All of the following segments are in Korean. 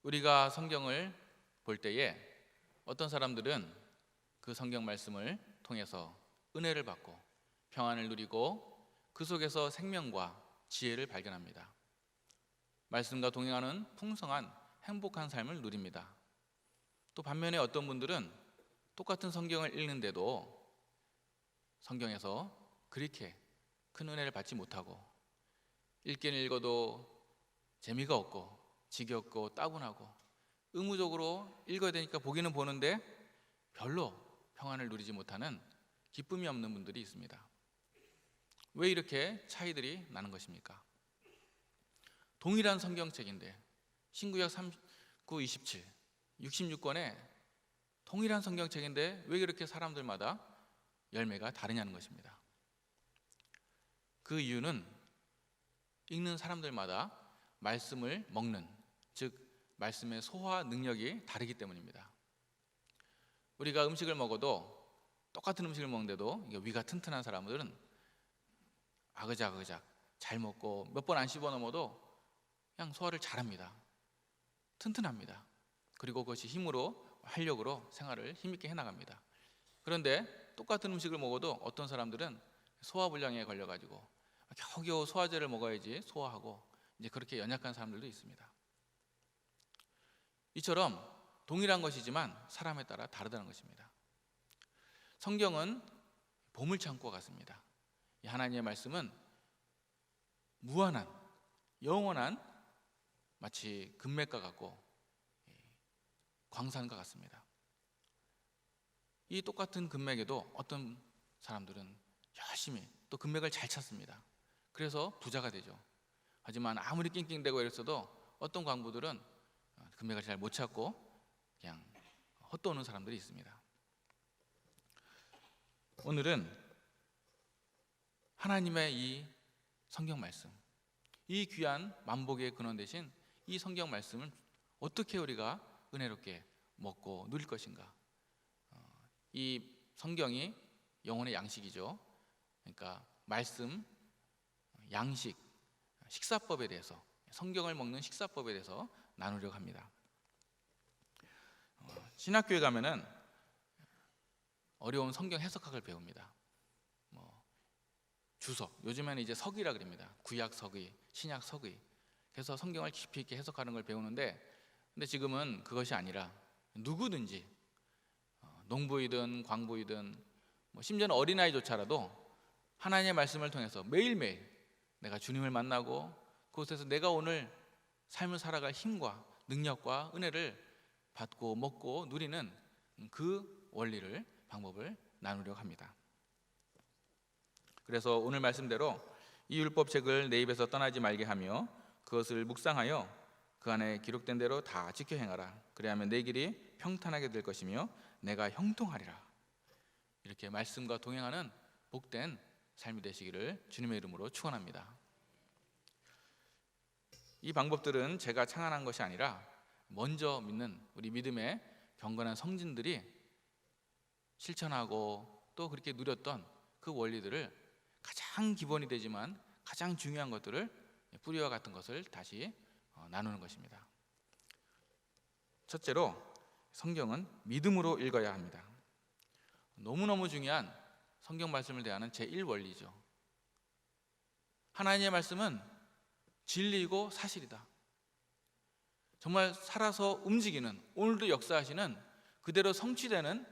우리가 성경을 볼 때에 어떤 사람들은 그 성경 말씀을 통해서 은혜를 받고 평안을 누리고 그 속에서 생명과 지혜를 발견합니다. 말씀과 동행하는 풍성한 행복한 삶을 누립니다. 또 반면에 어떤 분들은 똑같은 성경을 읽는데도 성경에서 그렇게 큰 은혜를 받지 못하고 읽긴 읽어도 재미가 없고 지겹고 따분하고 의무적으로 읽어야 되니까 보기는 보는데 별로 평안을 누리지 못하는 기쁨이 없는 분들이 있습니다. 왜 이렇게 차이들이 나는 것입니까? 동일한 성경책인데 신구약 39, 27, 66권에 동일한 성경책인데 왜 그렇게 사람들마다 열매가 다르냐는 것입니다. 그 이유는 읽는 사람들마다 말씀을 먹는, 즉 말씀의 소화 능력이 다르기 때문입니다. 우리가 음식을 먹어도 똑같은 음식을 먹는데도 위가 튼튼한 사람들은 아그작아그작 잘 먹고 몇 번 안 씹어 넘어도 그냥 소화를 잘합니다. 튼튼합니다. 그리고 그것이 힘으로, 활력으로 생활을 힘있게 해나갑니다. 그런데 똑같은 음식을 먹어도 어떤 사람들은 소화불량에 걸려가지고 겨우겨우 소화제를 먹어야지 소화하고 이제 그렇게 연약한 사람들도 있습니다. 이처럼 동일한 것이지만 사람에 따라 다르다는 것입니다. 성경은 보물창고와 같습니다. 이 하나님의 말씀은 무한한, 영원한 마치 금맥과 같고 광산과 같습니다. 이 똑같은 금맥에도 어떤 사람들은 열심히 또 금맥을 잘 찾습니다. 그래서 부자가 되죠. 하지만 아무리 낑낑대고 이랬어도 어떤 광부들은 금맥을 잘 못 찾고 그냥 헛도는 사람들이 있습니다. 오늘은 하나님의 이 성경 말씀, 이 귀한 만복의 근원 되신 이 성경 말씀을 어떻게 우리가 은혜롭게 먹고 누릴 것인가? 이 성경이 영혼의 양식이죠. 그러니까 말씀, 양식, 식사법에 대해서, 성경을 먹는 식사법에 대해서 나누려고 합니다. 신학교에 가면은 어려운 성경 해석학을 배웁니다. 주석, 요즘에는 이제 석의라 그럽니다. 구약 석의, 신약 석의. 그래서 성경을 깊이 있게 해석하는 걸 배우는데, 근데 지금은 그것이 아니라 누구든지 농부이든 광부이든 심지어는 어린아이조차라도 하나님의 말씀을 통해서 매일매일 내가 주님을 만나고 그곳에서 내가 오늘 삶을 살아갈 힘과 능력과 은혜를 받고 먹고 누리는 그 원리를, 방법을 나누려고 합니다. 그래서 오늘 말씀대로 이 율법책을 내 입에서 떠나지 말게 하며 그것을 묵상하여 그 안에 기록된 대로 다 지켜 행하라. 그래야면 내 길이 평탄하게 될 것이며 내가 형통하리라. 이렇게 말씀과 동행하는 복된 삶이 되시기를 주님의 이름으로 축원합니다. 이 방법들은 제가 창안한 것이 아니라 먼저 믿는 우리 믿음의 경건한 성진들이 실천하고 또 그렇게 누렸던 그 원리들을 가장 기본이 되지만 가장 중요한 것들을, 뿌리와 같은 것을 다시 나누는 것입니다. 첫째로 성경은 믿음으로 읽어야 합니다. 너무너무 중요한 성경 말씀을 대하는 제1원리죠. 하나님의 말씀은 진리이고 사실이다. 정말 살아서 움직이는, 오늘도 역사하시는, 그대로 성취되는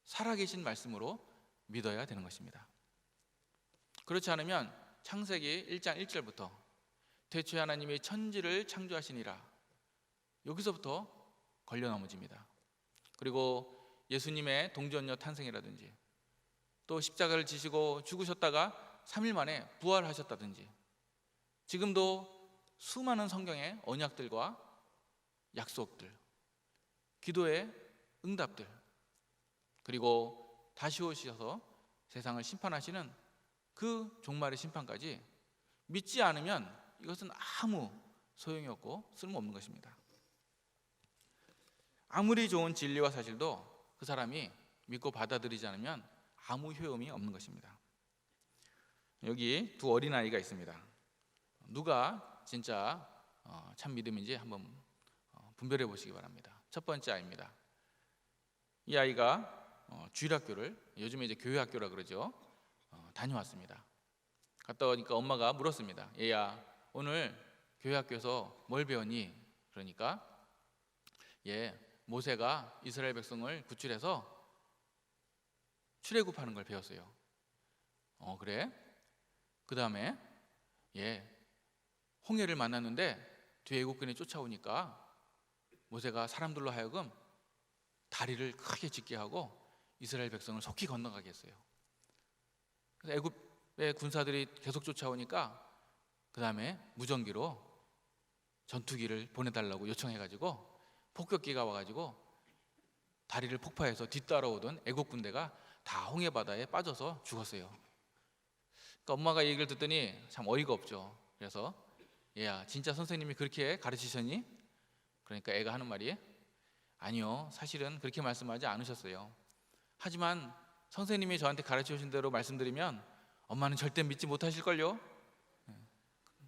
살아계신 말씀으로 믿어야 되는 것입니다. 그렇지 않으면 창세기 1장 1절부터 태초에 하나님이 천지를 창조하시니라, 여기서부터 걸려 넘어집니다. 그리고 예수님의 동전녀 탄생이라든지 또 십자가를 지시고 죽으셨다가 3일 만에 부활하셨다든지 지금도 수많은 성경의 언약들과 약속들, 기도의 응답들, 그리고 다시 오셔서 세상을 심판하시는 그 종말의 심판까지 믿지 않으면 이것은 아무 소용이 없고 쓸모없는 것입니다. 아무리 좋은 진리와 사실도 그 사람이 믿고 받아들이지 않으면 아무 효용이 없는 것입니다. 여기 두 어린아이가 있습니다. 누가 진짜 참 믿음인지 한번 분별해 보시기 바랍니다. 첫 번째 아이입니다. 이 아이가 주일학교를, 요즘에 이제 교회학교라 그러죠, 다녀왔습니다. 갔다 오니까 엄마가 물었습니다. 얘야, 오늘 교회학교에서 뭘 배웠니? 그러니까 모세가 이스라엘 백성을 구출해서 출애굽하는 걸 배웠어요. 그래? 그 다음에 홍해를 만났는데 뒤에 애국군이 쫓아오니까 모세가 사람들로 하여금 다리를 크게 짓게 하고 이스라엘 백성을 속히 건너가게 했어요. 그래서 애굽의 군사들이 계속 쫓아오니까 그 다음에 무전기로 전투기를 보내달라고 요청해가지고 폭격기가 와가지고 다리를 폭파해서 뒤따라오던 애국 군대가 다 홍해 바다에 빠져서 죽었어요. 그러니까 엄마가 이 얘기를 듣더니 참 어이가 없죠. 그래서 얘야, 진짜 선생님이 그렇게 가르치셨니? 그러니까 애가 하는 말이 아니요, 사실은 그렇게 말씀하지 않으셨어요. 하지만 선생님이 저한테 가르쳐 주신 대로 말씀드리면 엄마는 절대 믿지 못하실걸요?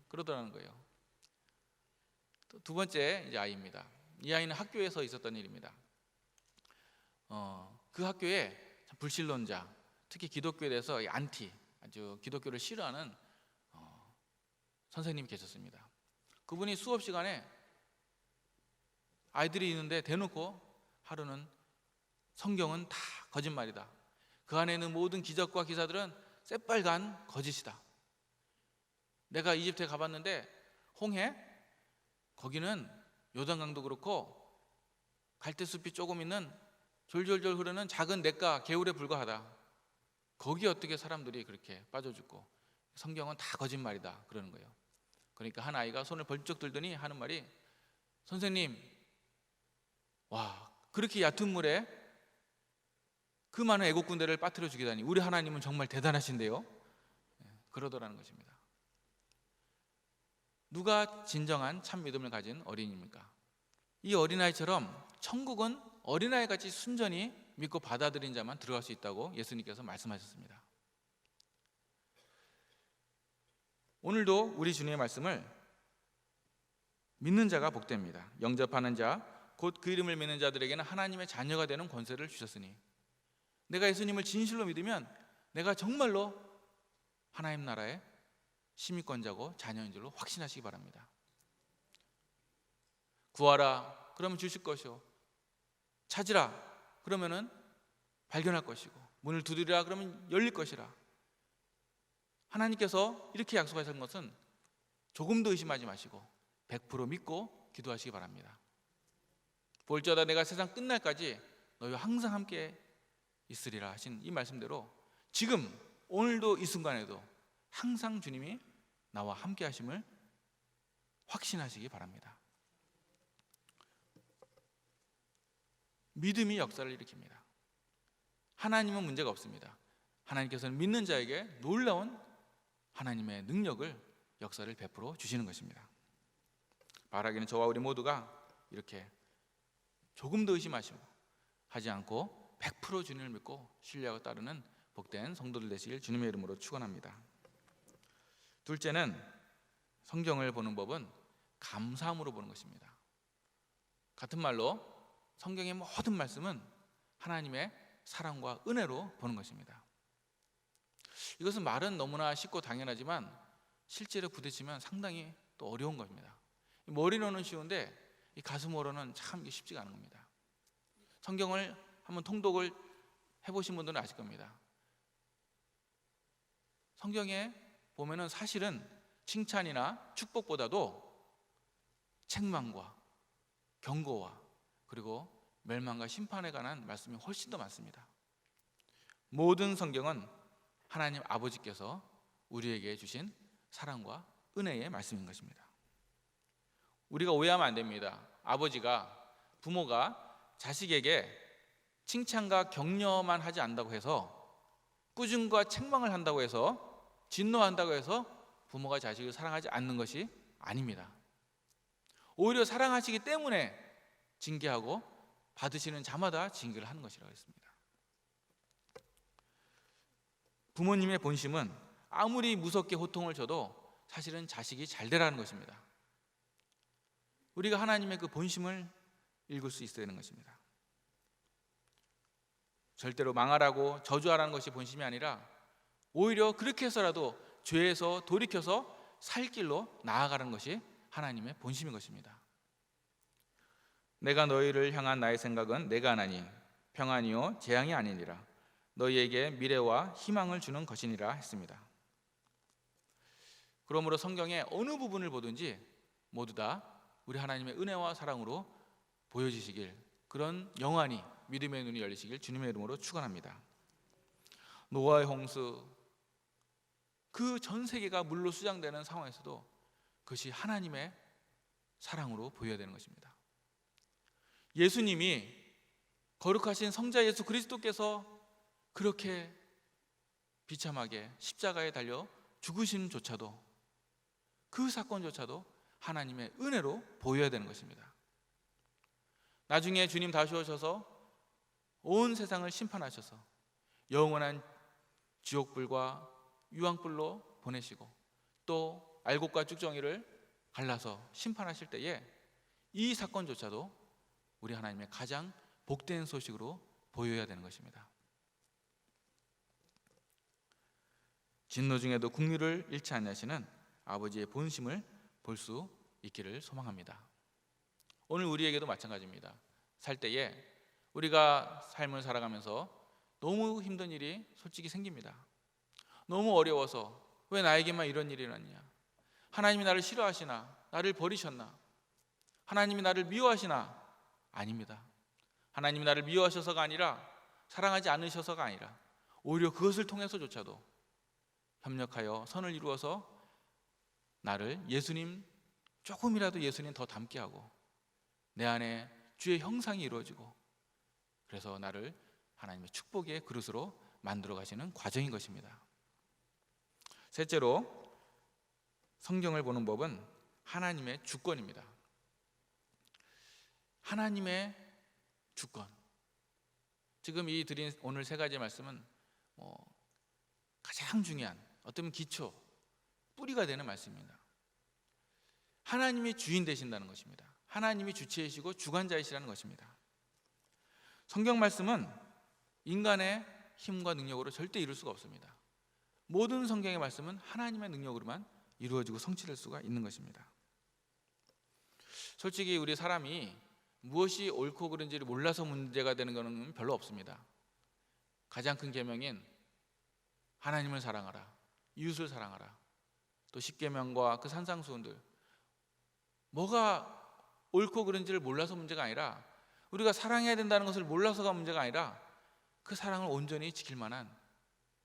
그러더라는 거예요. 또 두 번째 이제 아이입니다. 이 아이는 학교에서 있었던 일입니다. 그 학교에 불신론자, 특히 기독교에 대해서 아주 기독교를 싫어하는 선생님이 계셨습니다. 그분이 수업 시간에 아이들이 있는데 대놓고 하루는 성경은 다 거짓말이다, 그 안에 있는 모든 기적과 기사들은 새빨간 거짓이다, 내가 이집트에 가봤는데 홍해 거기는 요단강도 그렇고 갈대숲이 조금 있는 졸졸졸 흐르는 작은 냇가 개울에 불과하다, 거기 어떻게 사람들이 그렇게 빠져 죽고 성경은 다 거짓말이다 그러는 거예요. 그러니까 한 아이가 손을 벌쩍 들더니 하는 말이 선생님, 와, 그렇게 얕은 물에 그 많은 애국 군대를 빠뜨려 죽이다니 우리 하나님은 정말 대단하신데요? 그러더라는 것입니다. 누가 진정한 참 믿음을 가진 어린이입니까? 이 어린아이처럼 천국은 어린아이같이 순전히 믿고 받아들인 자만 들어갈 수 있다고 예수님께서 말씀하셨습니다. 오늘도 우리 주님의 말씀을 믿는 자가 복됩니다. 영접하는 자, 곧 그 이름을 믿는 자들에게는 하나님의 자녀가 되는 권세를 주셨으니, 내가 예수님을 진실로 믿으면 내가 정말로 하나님 나라의 시민권자고 자녀인 줄로 확신하시기 바랍니다. 구하라 그러면 주실 것이요, 찾으라 그러면은 발견할 것이고, 문을 두드리라 그러면 열릴 것이라. 하나님께서 이렇게 약속하신 것은 조금도 의심하지 마시고 100% 믿고 기도하시기 바랍니다. 볼지어다 내가 세상 끝날까지 너희와 항상 함께 있으리라 하신 이 말씀대로 지금 오늘도 이 순간에도 항상 주님이 나와 함께 하심을 확신하시기 바랍니다. 믿음이 역사를 일으킵니다. 하나님은 문제가 없습니다. 하나님께서는 믿는 자에게 놀라운 하나님의 능력을, 역사를 베풀어 주시는 것입니다. 바라기는 저와 우리 모두가 이렇게 조금도 의심하지 않고 100% 주님을 믿고 신뢰하고 따르는 복된 성도들 되시길 주님의 이름으로 축원합니다. 둘째는 성경을 보는 법은 감사함으로 보는 것입니다. 같은 말로 성경의 모든 말씀은 하나님의 사랑과 은혜로 보는 것입니다. 이것은 말은 너무나 쉽고 당연하지만 실제로 부딪히면 상당히 또 어려운 겁니다. 머리로는 쉬운데 이 가슴으로는 참 쉽지가 않은 겁니다. 성경을 한번 통독을 해보신 분들은 아실 겁니다. 성경에 보면은 사실은 칭찬이나 축복보다도 책망과 경고와 그리고 멸망과 심판에 관한 말씀이 훨씬 더 많습니다. 모든 성경은 하나님 아버지께서 우리에게 주신 사랑과 은혜의 말씀인 것입니다. 우리가 오해하면 안 됩니다. 부모가 자식에게 칭찬과 격려만 하지 않는다고 해서, 꾸중과 책망을 한다고 해서, 진노한다고 해서 부모가 자식을 사랑하지 않는 것이 아닙니다. 오히려 사랑하시기 때문에 징계하고 받으시는 자마다 징계를 하는 것이라고 했습니다. 부모님의 본심은 아무리 무섭게 호통을 줘도 사실은 자식이 잘 되라는 것입니다. 우리가 하나님의 그 본심을 읽을 수 있어야 되는 것입니다. 절대로 망하라고 저주하라는 것이 본심이 아니라 오히려 그렇게 해서라도 죄에서 돌이켜서 살 길로 나아가는 것이 하나님의 본심인 것입니다. 내가 너희를 향한 나의 생각은 내가 하나니 평안이요 재앙이 아니니라. 너희에게 미래와 희망을 주는 것이니라 했습니다. 그러므로 성경의 어느 부분을 보든지 모두 다 우리 하나님의 은혜와 사랑으로 보여지시길, 그런 영원히 믿음의 눈이 열리시길 주님의 이름으로 축원합니다. 노아의 홍수, 그 전 세계가 물로 수장되는 상황에서도 그것이 하나님의 사랑으로 보여야 되는 것입니다. 예수님이, 거룩하신 성자 예수 그리스도께서 그렇게 비참하게 십자가에 달려 죽으심조차도, 그 사건조차도 하나님의 은혜로 보여야 되는 것입니다. 나중에 주님 다시 오셔서 온 세상을 심판하셔서 영원한 지옥불과 유황불로 보내시고 또 알곡과 쭉정이를 갈라서 심판하실 때에 이 사건조차도 우리 하나님의 가장 복된 소식으로 보여야 되는 것입니다. 진노 중에도 국률을 잃지 않으시는 아버지의 본심을 볼 수 있기를 소망합니다. 오늘 우리에게도 마찬가지입니다. 살 때에 우리가 삶을 살아가면서 너무 힘든 일이 솔직히 생깁니다. 너무 어려워서 왜 나에게만 이런 일이 일어났냐, 하나님이 나를 싫어하시나, 나를 버리셨나, 하나님이 나를 미워하시나? 아닙니다. 하나님이 나를 미워하셔서가 아니라, 사랑하지 않으셔서가 아니라, 오히려 그것을 통해서조차도 협력하여 선을 이루어서 나를 예수님, 조금이라도 예수님 더 닮게 하고 내 안에 주의 형상이 이루어지고, 그래서 나를 하나님의 축복의 그릇으로 만들어 가시는 과정인 것입니다. 셋째로, 성경을 보는 법은 하나님의 주권입니다. 하나님의 주권. 지금 이 드린 오늘 세 가지 말씀은 가장 중요한, 어쩌면 기초, 뿌리가 되는 말씀입니다. 하나님이 주인 되신다는 것입니다. 하나님이 주체이시고 주관자이시라는 것입니다. 성경 말씀은 인간의 힘과 능력으로 절대 이룰 수가 없습니다. 모든 성경의 말씀은 하나님의 능력으로만 이루어지고 성취될 수가 있는 것입니다. 솔직히 우리 사람이 무엇이 옳고 그른지를 몰라서 문제가 되는 것은 별로 없습니다. 가장 큰 계명인 하나님을 사랑하라, 이웃을 사랑하라, 또 십계명과 그 산상수훈들, 뭐가 옳고 그른지를 몰라서 문제가 아니라, 우리가 사랑해야 된다는 것을 몰라서가 문제가 아니라, 그 사랑을 온전히 지킬 만한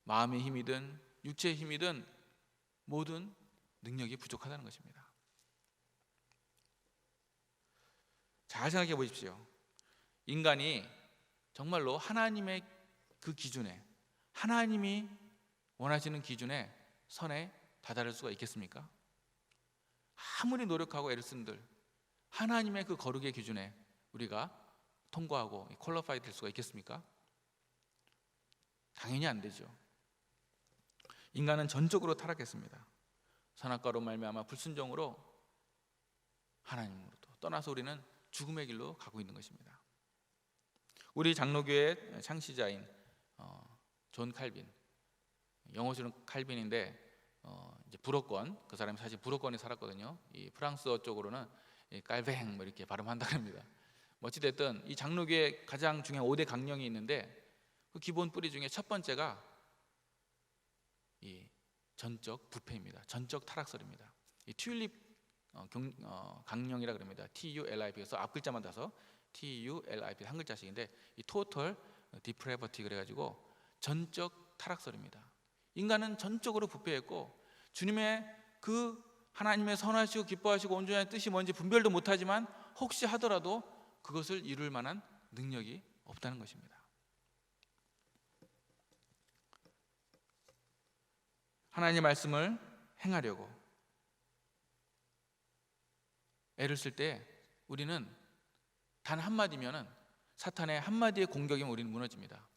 마음의 힘이든 육체의 힘이든 모든 능력이 부족하다는 것입니다. 잘 생각해 보십시오. 인간이 정말로 하나님의 그 기준에, 하나님이 원하시는 기준에, 선에 다다를 수가 있겠습니까? 아무리 노력하고 애를 쓴들 하나님의 그 거룩의 기준에 우리가 통과하고 퀄리파이 될 수가 있겠습니까? 당연히 안 되죠. 인간은 전적으로 타락했습니다. 선악과로 말미암아 불순종으로 하나님으로부터 떠나서 우리는 죽음의 길로 가고 있는 것입니다. 우리 장로교의 창시자인 존 칼빈, 영어로는 칼빈인데 이제 불어권, 그 사람이 사실 불어권에 살았거든요. 이 프랑스어 쪽으로는 깔뱅 뭐 이렇게 발음한다고 합니다. 어찌됐든 이 장로교의 가장 중요한 5대 강령이 있는데, 그 기본 뿌리 중에 첫 번째가 이 전적 부패입니다. 전적 타락설입니다. 이 튤립 강령이라 그럽니다. TULIP, 그래서 앞 글자만 따서 TULIP 한 글자씩인데, 이 total depravity 그래가지고 전적 타락설입니다. 인간은 전적으로 부패했고, 주님의 그 하나님의 선하시고 기뻐하시고 온전한 뜻이 뭔지 분별도 못하지만 혹시 하더라도 그것을 이룰 만한 능력이 없다는 것입니다. 하나님의 말씀을 행하려고 애를 쓸 때 우리는 단 한마디면은, 사탄의 한마디의 공격이면 우리는 무너집니다.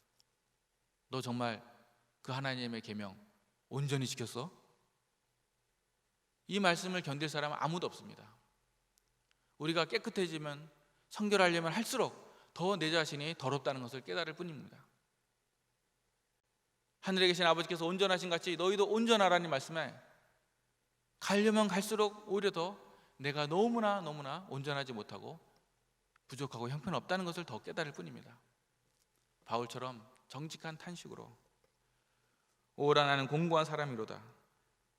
너 정말 그 하나님의 계명 온전히 지켰어? 이 말씀을 견딜 사람은 아무도 없습니다. 우리가 깨끗해지면 성결하려면 할수록 더 내 자신이 더럽다는 것을 깨달을 뿐입니다. 하늘에 계신 아버지께서 온전하신 같이 너희도 온전하라는 말씀에 가려면 갈수록 오히려 더 내가 너무나 온전하지 못하고 부족하고 형편없다는 것을 더 깨달을 뿐입니다. 바울처럼 정직한 탄식으로 오라 나는 공고한 사람이로다.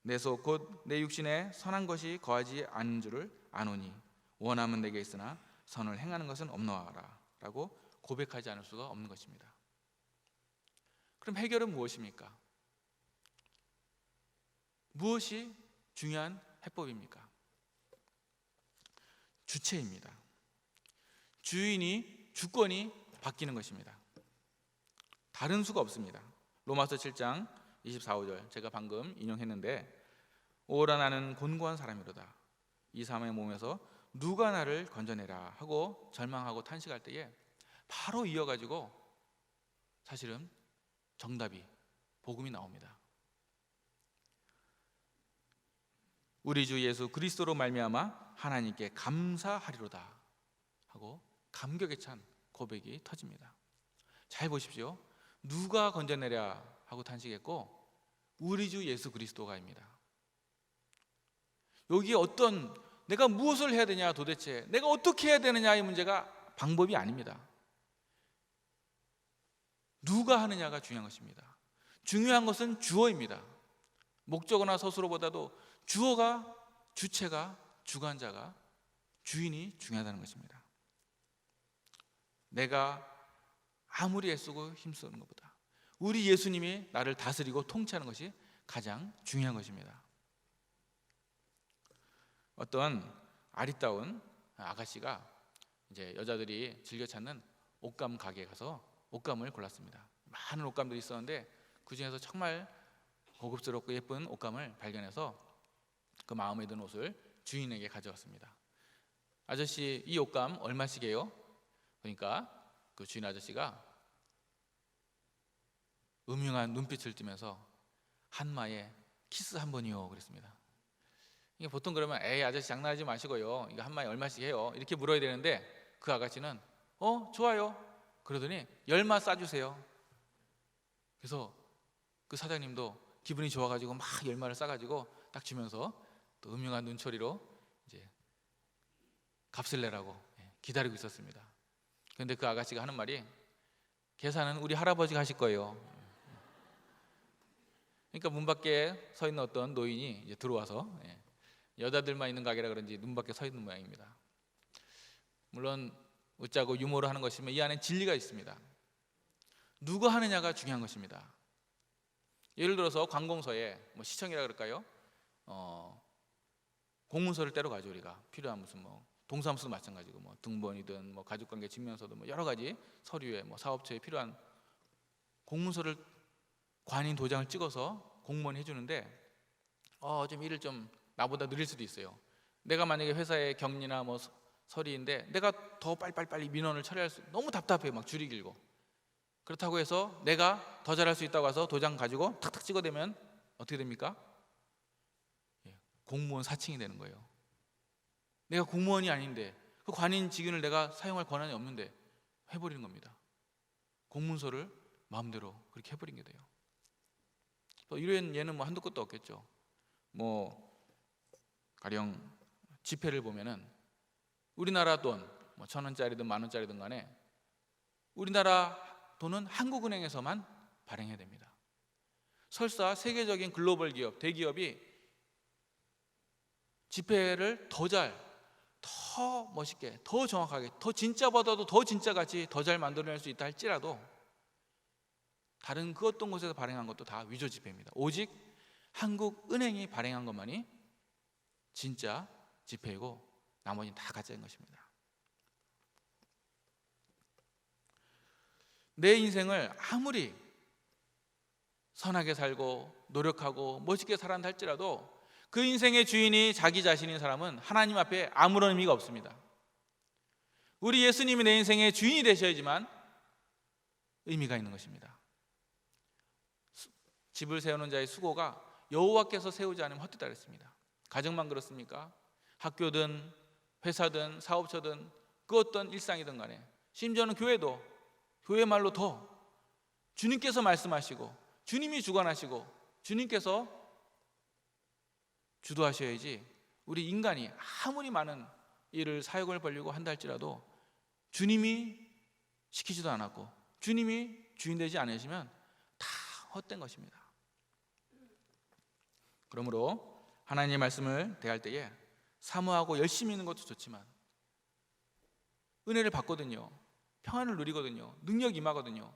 내 속 곧 내 육신에 선한 것이 거하지 않은 줄을 아노니 원함은 내게 있으나 선을 행하는 것은 없노하라 라고 고백하지 않을 수가 없는 것입니다. 그럼 해결은 무엇입니까? 무엇이 중요한 해법입니까? 주체입니다. 주권이 바뀌는 것입니다. 다른 수가 없습니다. 로마서 7장 24, 5절 제가 방금 인용했는데 오라 나는 곤고한 사람이로다. 이 사람의 몸에서 누가 나를 건져내라 하고 절망하고 탄식할 때에 바로 이어가지고 사실은 정답이 복음이 나옵니다. 우리 주 예수 그리스도로 말미암아 하나님께 감사하리로다 하고 감격에 찬 고백이 터집니다. 잘 보십시오. 누가 건져내랴 하고 탄식했고 우리 주 예수 그리스도가입니다. 여기에 어떤 내가 무엇을 해야 되냐, 도대체 내가 어떻게 해야 되느냐 이 문제가 방법이 아닙니다. 누가 하느냐가 중요한 것입니다. 중요한 것은 주어입니다. 목적어나 서술어보다도 주어가, 주체가, 주관자가, 주인이 중요하다는 것입니다. 내가 아무리 애쓰고 힘쓰는 것보다 우리 예수님이 나를 다스리고 통치하는 것이 가장 중요한 것입니다. 어떤 아리따운 아가씨가 이제 여자들이 즐겨 찾는 옷감 가게에 가서 옷감을 골랐습니다. 많은 옷감들이 있었는데 그 중에서 정말 고급스럽고 예쁜 옷감을 발견해서 그 마음에 드는 옷을 주인에게 가져왔습니다. 아저씨, 이 옷감 얼마씩이에요? 그러니까 그 주인 아저씨가 음흉한 눈빛을 띠면서 한마에 키스 한 번이요 그랬습니다. 이게 보통 그러면 에이 아저씨 장난하지 마시고요, 이거 한마에 얼마씩 해요 이렇게 물어야 되는데 그 아가씨는 좋아요 그러더니 10마 싸주세요. 그래서 그 사장님도 기분이 좋아가지고 막 10마를 싸가지고 딱 주면서 또 음흉한 눈초리로 이제 값을 내라고 기다리고 있었습니다. 그런데 그 아가씨가 하는 말이 계산은 우리 할아버지가 하실 거예요. 그러니까 문 밖에 서 있는 어떤 노인이 이제 들어와서 여자들만 있는 가게라 그런지 문 밖에 서 있는 모양입니다. 물론 웃자고 유머로 하는 것이면 이 안에 진리가 있습니다. 누가 하느냐가 중요한 것입니다. 예를 들어서 관공서에 시청이라 그럴까요? 공문서를 떼러 가죠. 우리가 필요한 무슨 동사무소도 마찬가지고 등본이든 가족관계 증명서든 여러 가지 서류에 사업처에 필요한 공문서를 관인 도장을 찍어서 공무원이 해주는데 좀 일을 좀 나보다 느릴 수도 있어요. 내가 만약에 회사의 격리나 서류인데 내가 더 빨리 민원을 처리할 수 너무 답답해요. 막 줄이 길고. 그렇다고 해서 내가 더 잘할 수 있다고 해서 도장 가지고 탁탁 찍어대면 어떻게 됩니까? 공무원 사칭이 되는 거예요. 내가 공무원이 아닌데 그 관인 직위를 내가 사용할 권한이 없는데 해버리는 겁니다. 공문서를 마음대로 그렇게 해버린 게 돼요. 또 이런 예는 한두 끝도 없겠죠. 가령 지폐를 보면은 우리나라 돈 1,000원짜리든 10,000원짜리든 간에 우리나라 돈은 한국은행에서만 발행해야 됩니다. 설사 세계적인 글로벌 기업, 대기업이 지폐를 더 멋있게, 더 정확하게, 더 진짜보다도 더 진짜같이 더 잘 만들어낼 수 있다 할지라도 다른 그 어떤 곳에서 발행한 것도 다 위조 지폐입니다. 오직 한국은행이 발행한 것만이 진짜 지폐이고 나머지는 다 가짜인 것입니다. 내 인생을 아무리 선하게 살고 노력하고 멋있게 살아간다 할지라도 그 인생의 주인이 자기 자신인 사람은 하나님 앞에 아무런 의미가 없습니다. 우리 예수님이 내 인생의 주인이 되셔야지만 의미가 있는 것입니다. 집을 세우는 자의 수고가 여호와께서 세우지 않으면 헛되다 그랬습니다. 가정만 그렇습니까? 학교든 회사든 사업처든 그 어떤 일상이든 간에, 심지어는 교회도, 교회 말로 더 주님께서 말씀하시고 주님이 주관하시고 주님께서 주도하셔야지, 우리 인간이 아무리 많은 일을 사역을 벌리고 한다 할지라도 주님이 시키지도 않았고 주님이 주인 되지 않으시면 다 헛된 것입니다. 그러므로 하나님의 말씀을 대할 때에 사모하고 열심히 있는 것도 좋지만 은혜를 받거든요. 평안을 누리거든요. 능력이 임하거든요.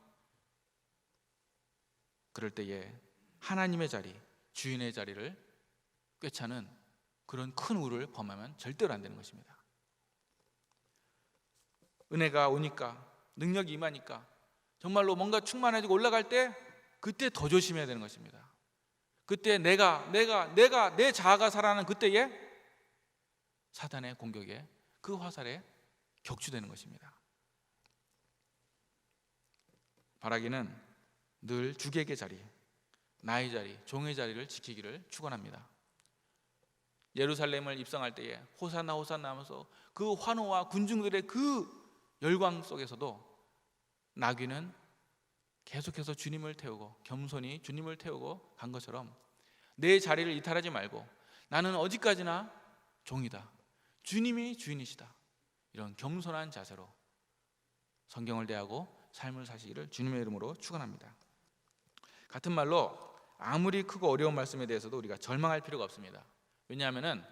그럴 때에 하나님의 자리, 주인의 자리를 꿰차는 그런 큰 우를 범하면 절대로 안 되는 것입니다. 은혜가 오니까, 능력이 임하니까 정말로 뭔가 충만해지고 올라갈 때 그때 더 조심해야 되는 것입니다. 그때 내 자아가 살아나는 그때에 사단의 공격에, 그 화살에 격추되는 것입니다. 바라기는 늘 주객의 자리, 나의 자리, 종의 자리를 지키기를 축원합니다. 예루살렘을 입성할 때에 호산나 호산나 하면서 그 환호와 군중들의 그 열광 속에서도 나귀는 계속해서 주님을 태우고 겸손히 주님을 태우고 간 것처럼 내 자리를 이탈하지 말고 나는 어디까지나 종이다, 주님이 주인이시다, 이런 겸손한 자세로 성경을 대하고 삶을 사시기를 주님의 이름으로 축원합니다. 같은 말로 아무리 크고 어려운 말씀에 대해서도 우리가 절망할 필요가 없습니다. 왜냐하면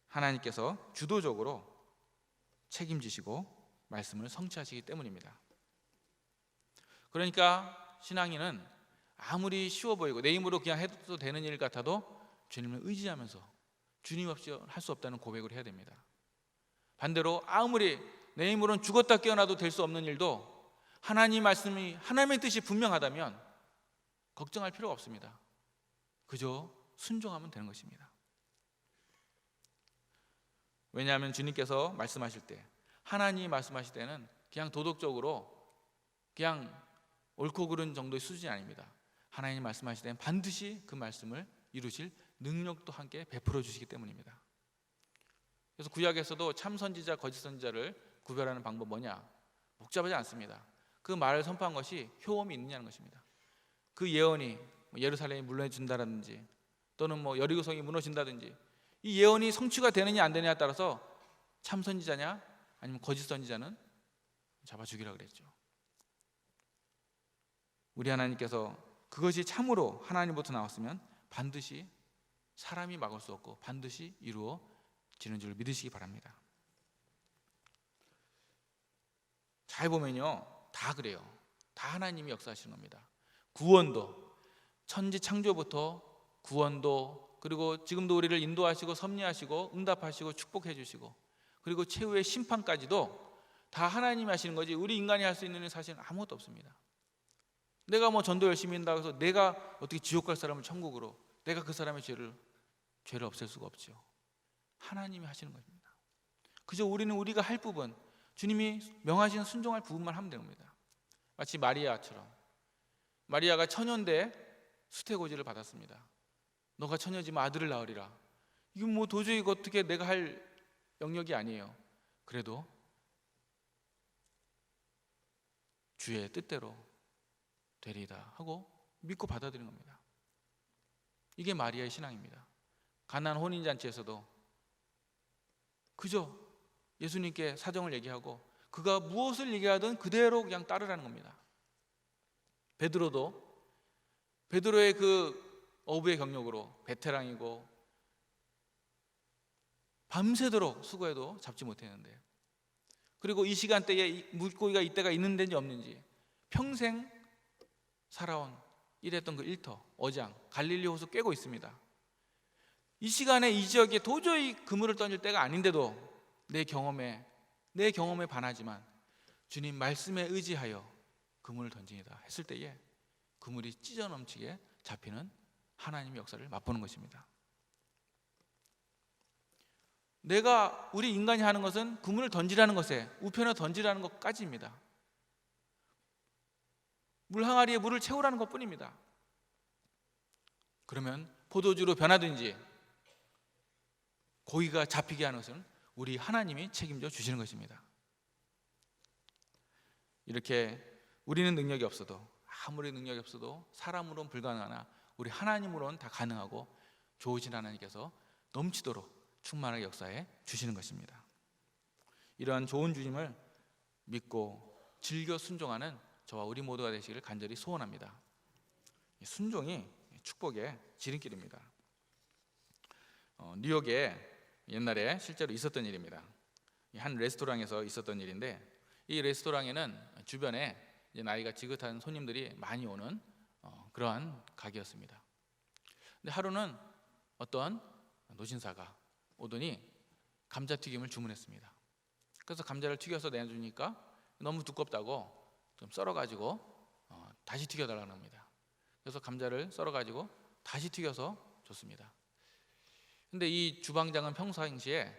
하나님께서 주도적으로 책임지시고 말씀을 성취하시기 때문입니다. 그러니까 신앙인은 아무리 쉬워 보이고 내 힘으로 그냥 해도 되는 일 같아도 주님을 의지하면서 주님 없이 할 수 없다는 고백을 해야 됩니다. 반대로 아무리 내 힘으로는 죽었다 깨어나도 될 수 없는 일도 하나님 말씀이, 하나님의 뜻이 분명하다면 걱정할 필요가 없습니다. 그저 순종하면 되는 것입니다. 왜냐하면 주님께서 말씀하실 때, 하나님이 말씀하실 때는 그냥 도덕적으로 그냥 옳고 그른 정도의 수준이 아닙니다. 하나님 말씀하실 때는 반드시 그 말씀을 이루실 능력도 함께 베풀어 주시기 때문입니다. 그래서 구약에서도 참 선지자, 거짓 선지자를 구별하는 방법 뭐냐? 복잡하지 않습니다. 그 말을 선포한 것이 효험이 있느냐는 것입니다. 그 예언이 예루살렘이 물러준다든지 또는 여리고성이 무너진다든지 이 예언이 성취가 되느냐 안 되느냐에 따라서 참 선지자냐 아니면 거짓 선지자는 잡아 죽이라 그랬죠. 우리 하나님께서 그것이 참으로 하나님부터 나왔으면 반드시 사람이 막을 수 없고 반드시 이루어지는 줄 믿으시기 바랍니다. 잘 보면요, 다 그래요. 다 하나님이 역사하시는 겁니다. 구원도, 천지 창조부터 구원도, 그리고 지금도 우리를 인도하시고 섭리하시고 응답하시고 축복해 주시고, 그리고 최후의 심판까지도 다 하나님이 하시는 거지 우리 인간이 할 수 있는 일은 사실은 아무것도 없습니다. 내가 전도 열심히 한다고 해서 내가 어떻게 지옥 갈 사람을 천국으로, 내가 그 사람의 죄를 없앨 수가 없죠. 하나님이 하시는 것입니다. 그저 우리는 우리가 할 부분, 주님이 명하신 순종할 부분만 하면 됩니다. 마치 마리아처럼, 마리아가 처녀인데 수태고지를 받았습니다. 너가 처녀지만 아들을 낳으리라. 이거 도저히 어떻게 내가 할 영역이 아니에요. 그래도 주의 뜻대로 되리이다 하고 믿고 받아들인 겁니다. 이게 마리아의 신앙입니다. 가나안 혼인잔치에서도 그저 예수님께 사정을 얘기하고 그가 무엇을 얘기하든 그대로 그냥 따르라는 겁니다. 베드로도 베드로의 그 어부의 경력으로 베테랑이고 밤새도록 수고해도 잡지 못했는데, 그리고 이 시간대에 물고기가 이때가 있는 데인지 없는지 평생 살아온 일했던 그 일터, 어장, 갈릴리 호수 꿰고 있습니다. 이 시간에 이 지역에 도저히 그물을 던질 때가 아닌데도 내 경험에 반하지만 주님 말씀에 의지하여 그물을 던지니다 했을 때에 그물이 찢어 넘치게 잡히는 하나님의 역사를 맛보는 것입니다. 우리 인간이 하는 것은 그물을 던지라는 것에, 우편을 던지라는 것까지입니다. 물 항아리에 물을 채우라는 것뿐입니다. 그러면 포도주로 변하든지 고기가 잡히게 하는 것은 우리 하나님이 책임져 주시는 것입니다. 이렇게 우리는 능력이 없어도, 아무리 능력이 없어도 사람으로는 불가능하나 우리 하나님으로는 다 가능하고 좋으신 하나님께서 넘치도록 충만하게 역사해 주시는 것입니다. 이러한 좋은 주님을 믿고 즐겨 순종하는 저와 우리 모두가 되시기를 간절히 소원합니다. 순종이 축복의 지름길입니다. 뉴욕에 옛날에 실제로 있었던 일입니다. 한 레스토랑에서 있었던 일인데, 이 레스토랑에는 주변에 이제 나이가 지긋한 손님들이 많이 오는 그러한 가게였습니다. 근데 하루는 어떤 노신사가 오더니 감자튀김을 주문했습니다. 그래서 감자를 튀겨서 내주니까 너무 두껍다고 좀 썰어가지고 다시 튀겨달라는 겁니다. 그래서 감자를 썰어가지고 다시 튀겨서 줬습니다. 근데 이 주방장은 평상시에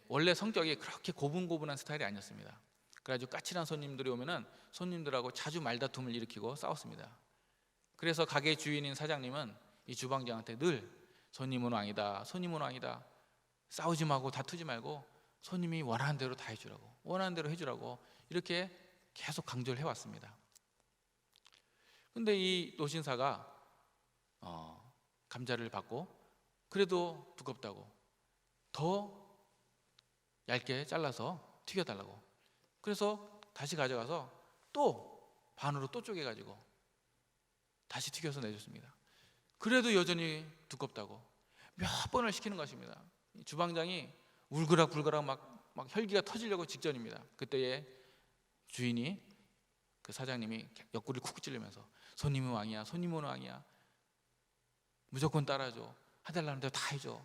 원래 성격이 그렇게 고분고분한 스타일이 아니었습니다. 그래가지고 까칠한 손님들이 오면은 손님들하고 자주 말다툼을 일으키고 싸웠습니다. 그래서 가게 주인인 사장님은 이 주방장한테 늘 손님은 왕이다, 손님은 왕이다, 싸우지 말고 다투지 말고 손님이 원하는 대로 다 해주라고, 원하는 대로 해주라고 이렇게 계속 강조를 해왔습니다. 근데 이 노신사가 감자를 받고 그래도 두껍다고 더 얇게 잘라서 튀겨달라고, 그래서 다시 가져가서 또 반으로 또 쪼개가지고 다시 튀겨서 내줬습니다. 그래도 여전히 두껍다고 몇 번을 시키는 것입니다. 주방장이 울그락불그락 막 혈기가 터지려고 직전입니다. 그때에 주인이, 그 사장님이 옆구리를 쿡 찌르면서 손님은 왕이야, 손님은 왕이야, 무조건 따라줘, 해달라는 대로 다 해줘.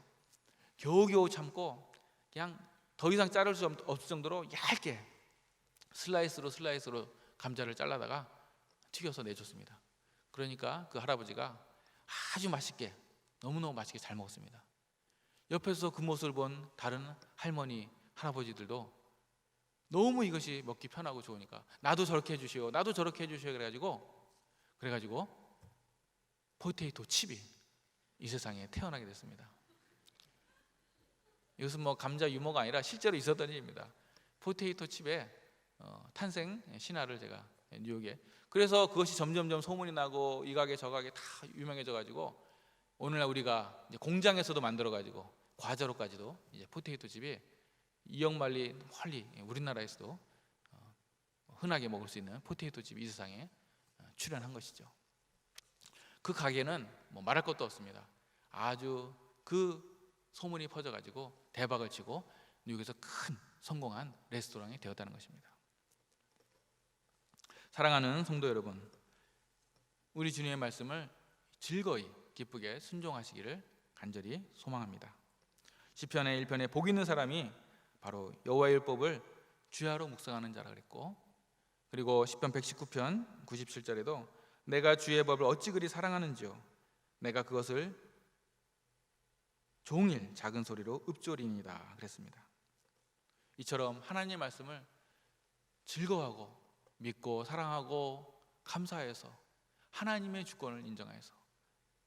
겨우겨우 참고 그냥 더 이상 자를 수 없을 정도로 얇게 슬라이스로 감자를 잘라다가 튀겨서 내줬습니다. 그러니까 그 할아버지가 아주 맛있게, 너무너무 맛있게 잘 먹었습니다. 옆에서 그 모습을 본 다른 할머니, 할아버지들도 너무 이것이 먹기 편하고 좋으니까 나도 저렇게 해주시오, 나도 저렇게 해주시오 그래가지고 포테이토 칩이 이 세상에 태어나게 됐습니다. 이것은 뭐 감자 유머가 아니라 실제로 있었던 일입니다. 포테이토 칩의 탄생 신화를 제가 뉴욕에, 그래서 그것이 점점점 소문이 나고 이 가게 저 가게 다 유명해져 가지고 오늘날 우리가 이제 공장에서도 만들어 가지고 과자로까지도 이제 포테이토 칩이 이역만리 멀리 우리나라에서도 흔하게 먹을 수 있는 포테이토 칩이 이 세상에 출현한 것이죠. 그 가게는 뭐 말할 것도 없습니다. 아주 그 소문이 퍼져가지고 대박을 치고 뉴욕에서 큰 성공한 레스토랑이 되었다는 것입니다. 사랑하는 성도 여러분, 우리 주님의 말씀을 즐거이 기쁘게 순종하시기를 간절히 소망합니다. 시편의 1편에 복 있는 사람이 바로 여호와의 율법을 주야로 묵상하는 자라 그랬고, 그리고 시편 119편 97절에도 내가 주의 법을 어찌 그리 사랑하는지요, 내가 그것을 종일 작은 소리로 읊조리니이다 그랬습니다. 이처럼 하나님의 말씀을 즐거워하고 믿고 사랑하고 감사해서 하나님의 주권을 인정해서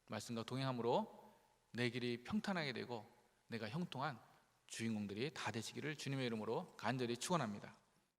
말씀과 동행함으로 내 길이 평탄하게 되고 내가 형통한 주인공들이 다 되시기를 주님의 이름으로 간절히 축원합니다.